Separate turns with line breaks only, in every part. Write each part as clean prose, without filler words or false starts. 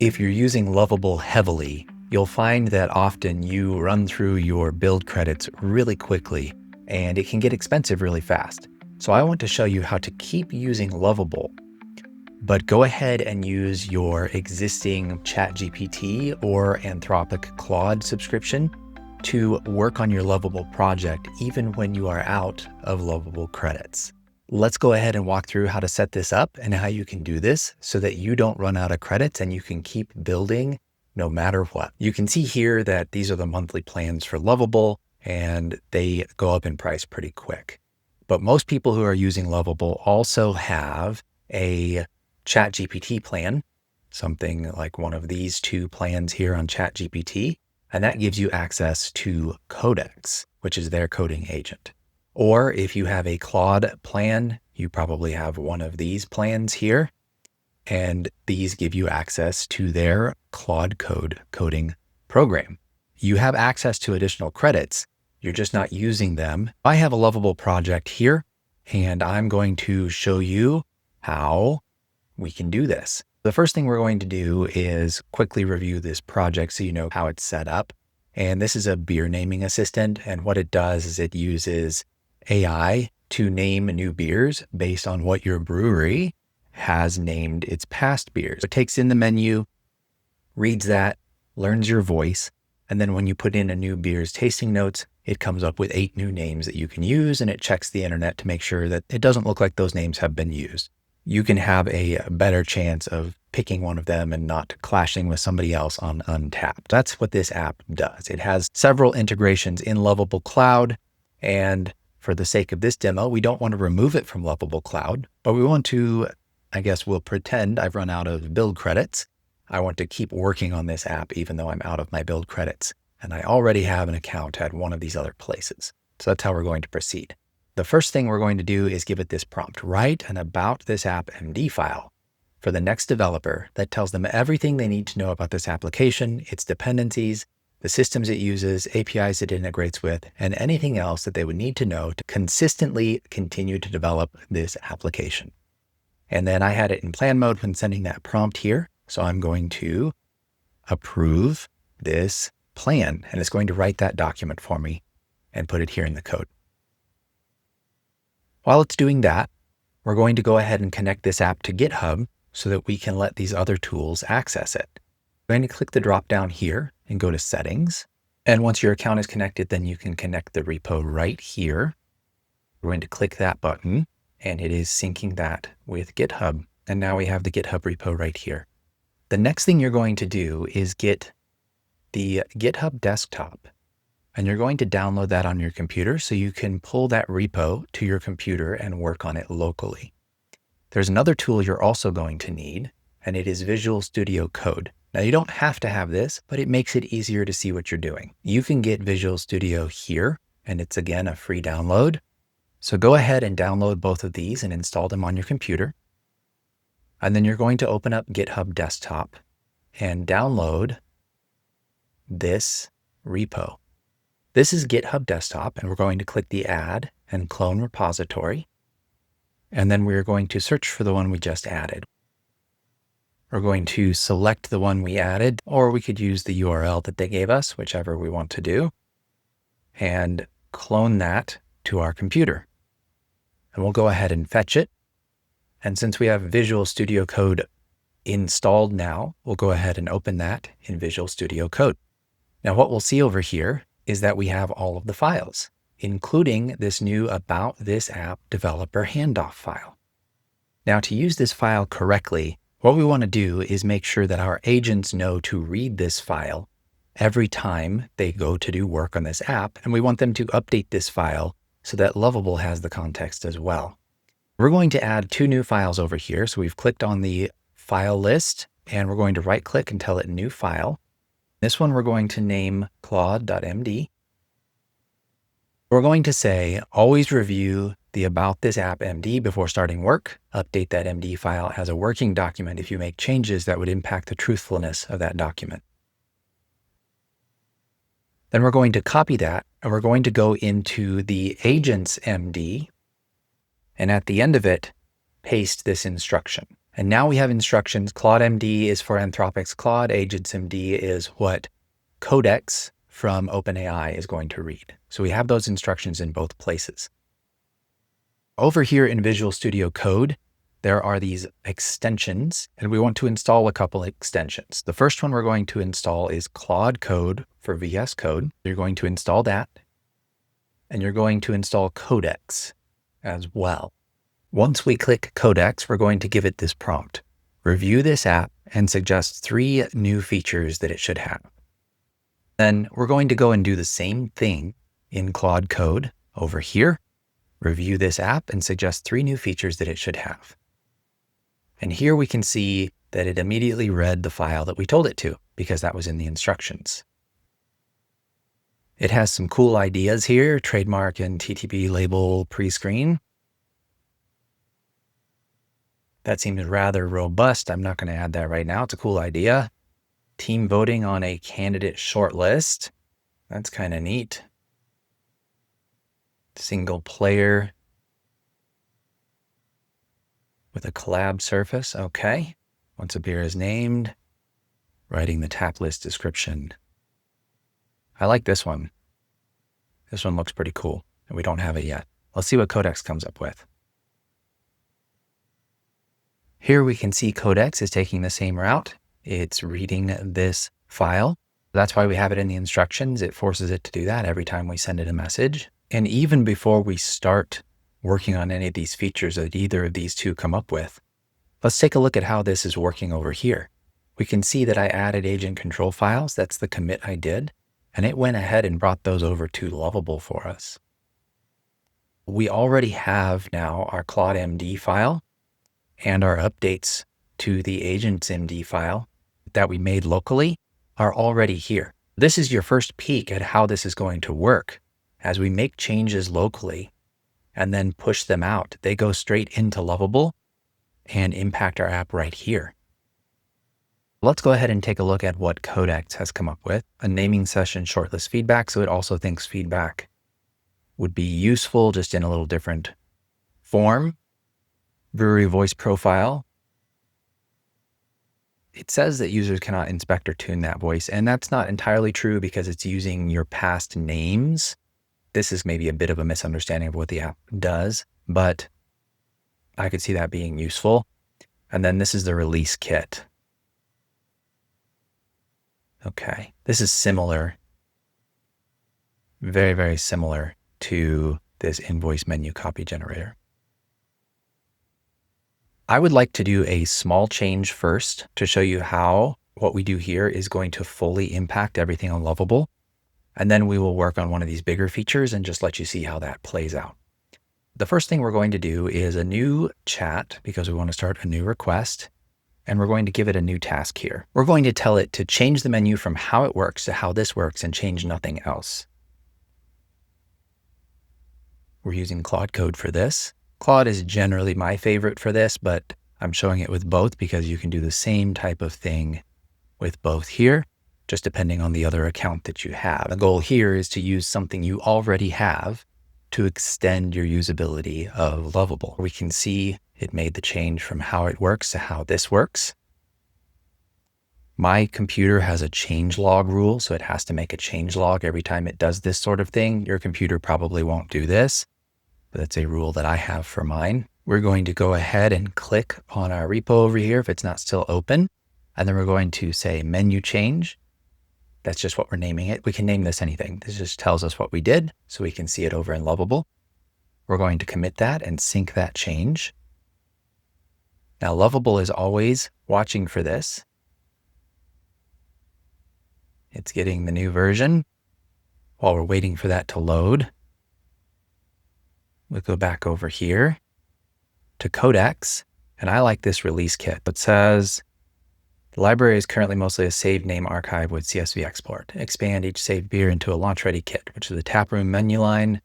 If you're using Lovable heavily, you'll find that often you run through your build credits really quickly, and it can get expensive really fast. So I want to show you how to keep using Lovable, but go ahead and use your existing ChatGPT or Anthropic Claude subscription to work on your Lovable project, even when you are out of Lovable credits. Let's go ahead and walk through how to set this up and how you can do this so that you don't run out of credits and you can keep building no matter what. You can see here that these are the monthly plans for Lovable, and they go up in price pretty quick. But most people who are using Lovable also have a ChatGPT plan, something like one of these two plans here on ChatGPT, and that gives you access to Codex, which is their coding agent. Or if you have a Claude plan, you probably have one of these plans here, and these give you access to their Claude Code coding program. You have access to additional credits, you're just not using them. I have a Lovable project here, and I'm going to show you how we can do this. The first thing we're going to do is quickly review this project so you know how it's set up. And this is a beer naming assistant, and what it does is it uses AI to name new beers based on what your brewery has named its past beers. It takes in the menu, reads that, learns your voice, and then when you put in a new beer's tasting notes, it comes up with 8 new names that you can use, and it checks the internet to make sure that it doesn't look like those names have been used. You can have a better chance of picking one of them and not clashing with somebody else on Untapped. That's what this app does. It has several integrations in Lovable Cloud, and for the sake of this demo, we don't want to remove it from Lovable Cloud, but we want to, I guess we'll pretend I've run out of build credits. I want to keep working on this app even though I'm out of my build credits, and I already have an account at one of these other places. So that's how we're going to proceed. The first thing we're going to do is give it this prompt: write an about this app MD file for the next developer that tells them everything they need to know about this application, its dependencies, the systems it uses, APIs it integrates with, and anything else that they would need to know to consistently continue to develop this application. And then I had it in plan mode when sending that prompt here. So I'm going to approve this plan, and it's going to write that document for me and put it here in the code. While it's doing that, we're going to go ahead and connect this app to GitHub so that we can let these other tools access it. I'm going to click the drop down here and go to settings. And once your account is connected, then you can connect the repo right here. We're going to click that button, and it is syncing that with GitHub. And now we have the GitHub repo right here. The next thing you're going to do is get the GitHub desktop, and you're going to download that on your computer so you can pull that repo to your computer and work on it locally. There's another tool you're also going to need, and it is Visual Studio Code. Now, you don't have to have this, but it makes it easier to see what you're doing. You can get Visual Studio here, and it's again a free download. So go ahead and download both of these and install them on your computer. And then you're going to open up GitHub Desktop and download this repo. This is GitHub Desktop, and we're going to click the Add and Clone Repository. And then we're going to search for the one we just added. We're going to select the one we added, or we could use the URL that they gave us, whichever we want to do, and clone that to our computer. And we'll go ahead and fetch it. And since we have Visual Studio Code installed now, we'll go ahead and open that in Visual Studio Code. Now, what we'll see over here is that we have all of the files, including this new About This App Developer Handoff file. Now, to use this file correctly, what we want to do is make sure that our agents know to read this file every time they go to do work on this app, and we want them to update this file so that Lovable has the context as well. We're going to add 2 new files over here. So we've clicked on the file list, and we're going to right click and tell it new file. This one we're going to name Claude.md. We're going to say, always review the About This App MD before starting work. Update that MD file as a working document if you make changes that would impact the truthfulness of that document. Then we're going to copy that, and we're going to go into the agents MD, and at the end of it, paste this instruction. And now we have instructions. Claude MD is for Anthropic's Claude. Agents MD is what Codex from OpenAI is going to read. So we have those instructions in both places. Over here in Visual Studio Code, there are these extensions, and we want to install a couple extensions. The first one we're going to install is Claude Code for VS Code. You're going to install that, and you're going to install Codex as well. Once we click Codex, we're going to give it this prompt. Review this app and suggest 3 new features that it should have. Then we're going to go and do the same thing in Claude Code over here. Review this app and suggest 3 new features that it should have. And here we can see that it immediately read the file that we told it to, because that was in the instructions. It has some cool ideas here, trademark and TTP label pre-screen. That seems rather robust. I'm not going to add that right now. It's a cool idea. Team voting on a candidate shortlist. That's kind of neat. Single player with a collab surface. Okay. Once a beer is named, writing the tap list description. I like this one. This one looks pretty cool, and we don't have it yet. Let's see what Codex comes up with. Here we can see Codex is taking the same route. It's reading this file. That's why we have it in the instructions. It forces it to do that every time we send it a message. And even before we start working on any of these features that either of these two come up with, let's take a look at how this is working over here. We can see that I added agent control files. That's the commit I did. And it went ahead and brought those over to Lovable for us. We already have now our Claude MD file and our updates to the agents MD file that we made locally are already here. This is your first peek at how this is going to work. As we make changes locally and then push them out, they go straight into Lovable and impact our app right here. Let's go ahead and take a look at what Codex has come up with. A naming session shortlist feedback. So it also thinks feedback would be useful, just in a little different form. Brewery voice profile. It says that users cannot inspect or tune that voice, and that's not entirely true because it's using your past names. This is maybe a bit of a misunderstanding of what the app does, but I could see that being useful. And then this is the release kit. Okay, this is similar, very, very similar to this invoice menu copy generator. I would like to do a small change first to show you how what we do here is going to fully impact everything on Lovable. And then we will work on one of these bigger features and just let you see how that plays out. The first thing we're going to do is a new chat because we want to start a new request. And we're going to give it a new task here. We're going to tell it to change the menu from how it works to how this works and change nothing else. We're using Claude Code for this. Claude is generally my favorite for this, but I'm showing it with both because you can do the same type of thing with both here, just depending on the other account that you have. The goal here is to use something you already have to extend your usability of Lovable. We can see it made the change from how it works to how this works. My computer has a change log rule, so it has to make a change log every time it does this sort of thing. Your computer probably won't do this, but that's a rule that I have for mine. We're going to go ahead and click on our repo over here if it's not still open, and then we're going to say menu change. That's just what we're naming it. We can name this anything. This just tells us what we did, so we can see it over in Lovable. We're going to commit that and sync that change. Now, Lovable is always watching for this. It's getting the new version. While we're waiting for that to load, we'll go back over here to Codex, and I like this release kit. It says, the library is currently mostly a saved name archive with CSV export. Expand each saved beer into a launch-ready kit, which is the taproom menu line,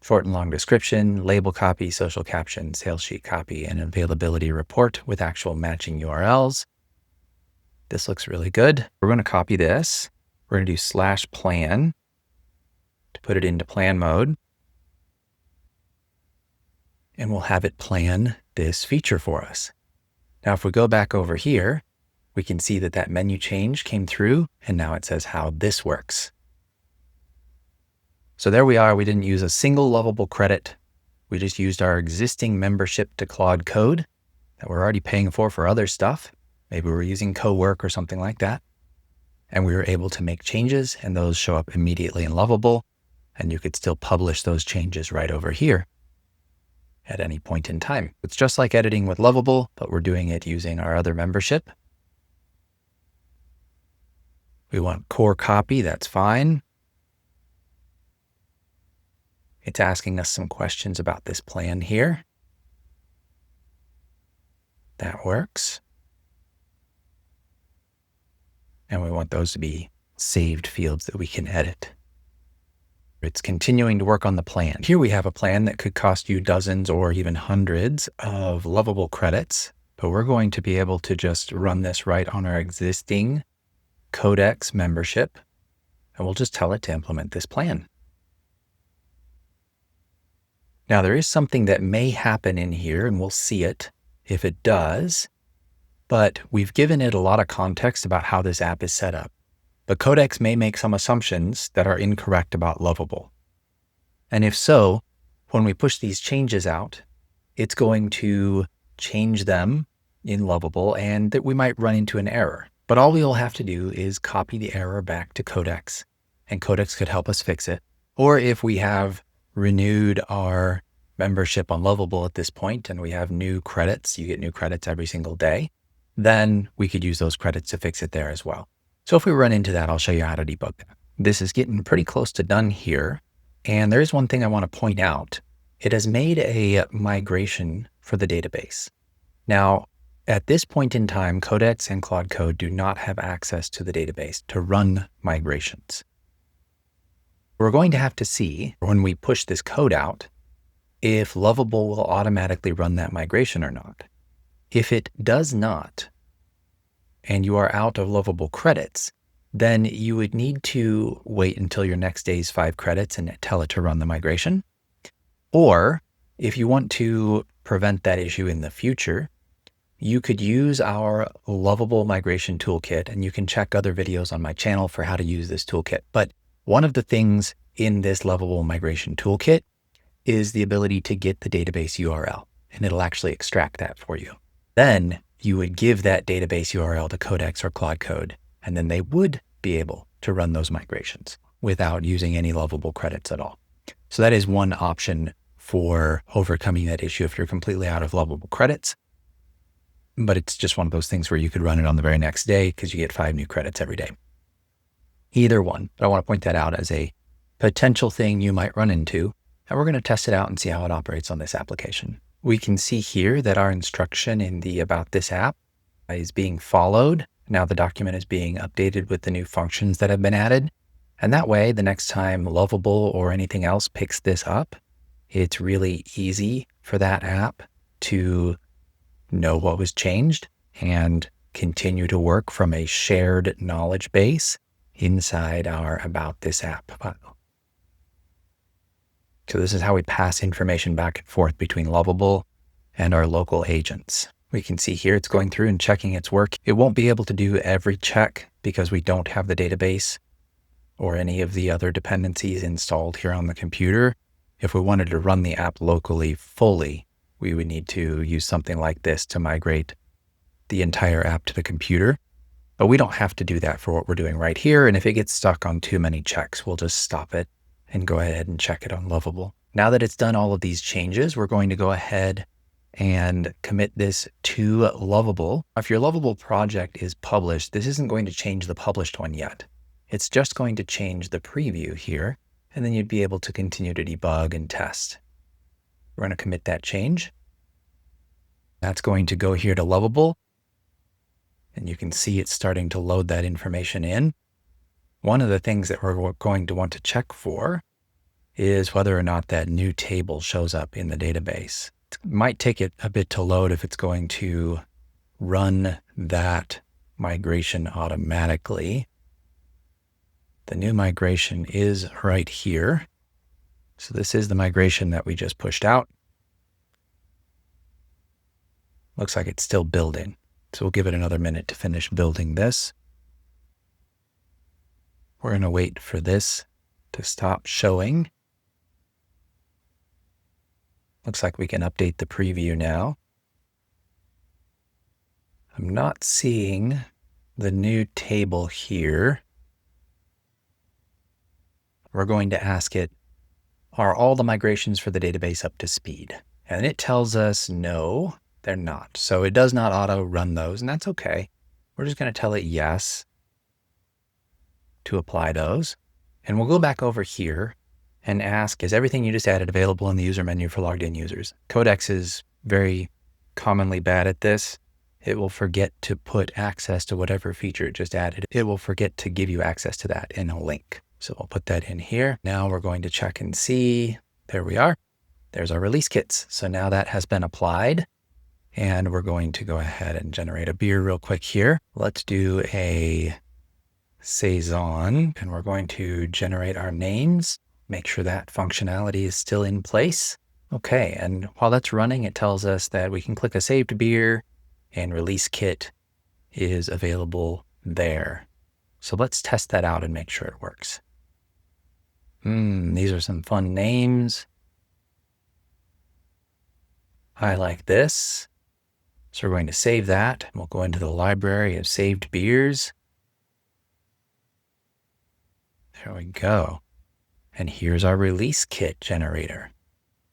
short and long description, label copy, social caption, sales sheet copy, and availability report with actual matching URLs. This looks really good. We're going to copy this. We're going to do /plan to put it into plan mode. And we'll have it plan this feature for us. Now, if we go back over here, we can see that that menu change came through, and now it says how this works. So there we are. We didn't use a single Lovable credit. We just used our existing membership to Claude Code that we're already paying for other stuff. Maybe we're using co-work or something like that. And we were able to make changes, and those show up immediately in Lovable. And you could still publish those changes right over here at any point in time. It's just like editing with Lovable, but we're doing it using our other membership. We want core copy, that's fine. It's asking us some questions about this plan here. That works. And we want those to be saved fields that we can edit. It's continuing to work on the plan. Here we have a plan that could cost you dozens or even hundreds of Lovable credits, but we're going to be able to just run this right on our existing Codex membership, and we'll just tell it to implement this plan. Now, there is something that may happen in here, and we'll see it if it does, but we've given it a lot of context about how this app is set up. But Codex may make some assumptions that are incorrect about Lovable. And if so, when we push these changes out, it's going to change them in Lovable, and that we might run into an error. But all we'll have to do is copy the error back to Codex, and Codex could help us fix it. Or if we have renewed our membership on Lovable at this point and we have new credits, you get new credits every single day, then we could use those credits to fix it there as well. So if we run into that, I'll show you how to debug that. This is getting pretty close to done here. And there's one thing I want to point out. It has made a migration for the database. Now, at this point in time, Codex and Claude Code do not have access to the database to run migrations. We're going to have to see when we push this code out, if Lovable will automatically run that migration or not. If it does not, and you are out of Lovable credits, then you would need to wait until your next day's 5 credits and tell it to run the migration. Or if you want to prevent that issue in the future, you could use our Lovable migration toolkit, and you can check other videos on my channel for how to use this toolkit. But one of the things in this Lovable migration toolkit is the ability to get the database URL, and it'll actually extract that for you. Then you would give that database URL to Codex or Claude Code, and then they would be able to run those migrations without using any Lovable credits at all. So that is one option for overcoming that issue if you're completely out of Lovable credits. But it's just one of those things where you could run it on the very next day because you get 5 new credits every day. Either one, but I want to point that out as a potential thing you might run into, and we're going to test it out and see how it operates on this application. We can see here that our instruction in the About This app is being followed. Now the document is being updated with the new functions that have been added. And that way, the next time Lovable or anything else picks this up, it's really easy for that app to know what was changed and continue to work from a shared knowledge base inside our About This app file. So this is how we pass information back and forth between Lovable and our local agents. We can see here it's going through and checking its work. It won't be able to do every check because we don't have the database or any of the other dependencies installed here on the computer. If we wanted to run the app locally fully, we would need to use something like this to migrate the entire app to the computer. But we don't have to do that for what we're doing right here. And if it gets stuck on too many checks, we'll just stop it and go ahead and check it on Lovable. Now that it's done all of these changes, we're going to go ahead and commit this to Lovable. If your Lovable project is published, this isn't going to change the published one yet. It's just going to change the preview here, and then you'd be able to continue to debug and test. We're going to commit that change. That's going to go here to Lovable, and you can see it's starting to load that information in. One of the things that we're going to want to check for is whether or not that new table shows up in the database. It might take it a bit to load if it's going to run that migration automatically. The new migration is right here. So this is the migration that we just pushed out. Looks like it's still building. So we'll give it another minute to finish building this. We're going to wait for this to stop showing. Looks like we can update the preview now. I'm not seeing the new table here. We're going to ask it, are all the migrations for the database up to speed? And it tells us no, they're not. So it does not auto run those, and that's okay. We're just going to tell it yes to apply those. And we'll go back over here and ask, is everything you just added available in the user menu for logged in users? Codex is very commonly bad at this. It will forget to put access to whatever feature it just added. It will forget to give you access to that in a link. So we'll put that in here. Now we're going to check and see. There we are. There's our release kits. So now that has been applied. And we're going to go ahead and generate a beer real quick here. Let's do a Saison, and we're going to generate our names. Make sure that functionality is still in place. Okay, and while that's running, it tells us that we can click a saved beer and release kit is available there. So let's test that out and make sure it works. These are some fun names. I like this. So we're going to save that. We'll go into the library of saved beers. There we go. And here's our release kit generator.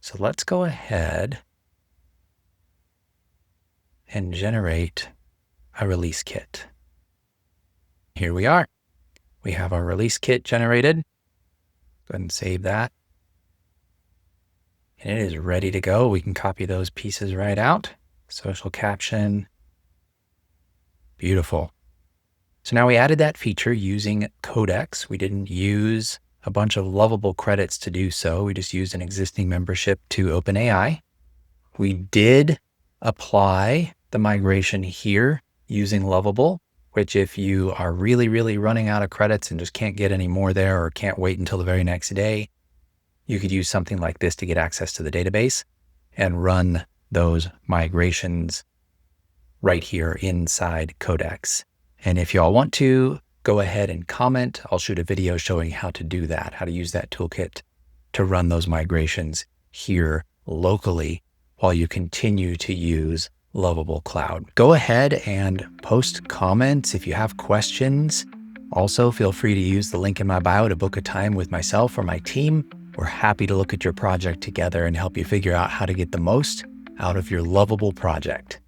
So let's go ahead and generate a release kit. Here we are. We have our release kit generated. Go ahead and save that. And it is ready to go. We can copy those pieces right out. Social caption. Beautiful. So now we added that feature using Codex. We didn't use a bunch of Lovable credits to do so. We just used an existing membership to OpenAI. We did apply the migration here using Lovable, which if you are really, really running out of credits and just can't get any more there or can't wait until the very next day, you could use something like this to get access to the database and run those migrations right here inside Codex. And if y'all want to, go ahead and comment. I'll shoot a video showing how to do that, how to use that toolkit to run those migrations here locally while you continue to use Lovable Cloud. Go ahead and post comments if you have questions. Also, feel free to use the link in my bio to book a time with myself or my team. We're happy to look at your project together and help you figure out how to get the most out of your Lovable project.